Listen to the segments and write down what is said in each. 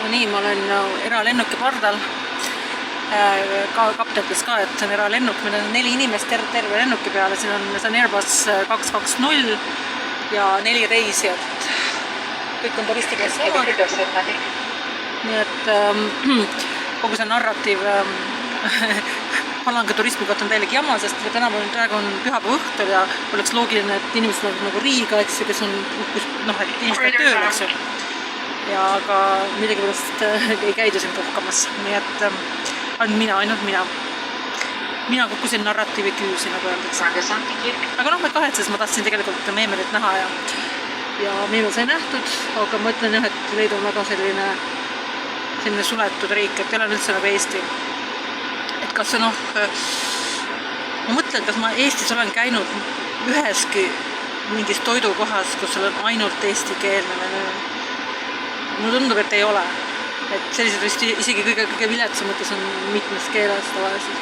No nii, ma olen eralennuki pardal. Kapten ütles ka, et see on eralennuk, meil on 4 inimest terve lennuki peale, see on Airbus 220 ja 4 reisijat. Kõik on turistiklass omad. Nii et kogu see narratiiv Palanga turismi kohta on täielik jama, sest praegu on pühapäeva õhtul ja oleks loogiline, et inimesed on nagu Riiga, eks ju, kes on, et inimesed tööl, eks ju. Ja aga midagi pärast ei käidu siin puhkamas, nii et ainult mina. Mina kukkusin narratiivi küüsi, nagu öeldakse. Aga ma ei kahetse, sest ma tahtsin tegelikult Meemelit näha ja Meemel sai nähtud, aga ma ütlen jah, et Leedu on väga selline suletud riik, et ei ole üldse nagu Eesti. Et kas ma mõtlen, kas ma Eestis olen käinud üheski mingis toidukohas, kus on ainult eesti keelne. Mulle tundub, et ei ole. Et sellised vist isegi kõige viletsamõttes on mitmes keeles tavaliselt.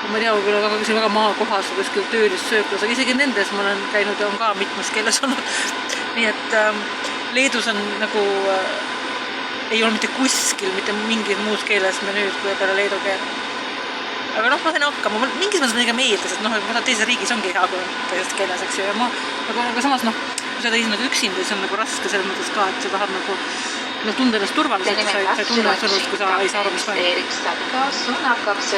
Ma ei tea, võib-olla see väga maakohas või kuskil töölis-sööklus, aga isegi nendes ma olen käinud ja on ka mitmes keeles olnud. Nii et Leedus on nagu ei ole mitte kuskil, mitte mingis muus keeles menüüd kui peale leedu keel. Aga ma sain hakkama, mingis mõttes midagi meeldes, et teises riigis ongi hea kui teisest keeles, eks ju. Ja aga samas, kui sa teis nagu üksinda, siis on nagu raske selles mõttes ka, et sa tahad nagu tunda ennast turvaliselt, sa ei tunne ennast turvaliselt, kui sa ei saa aru, mis toimub.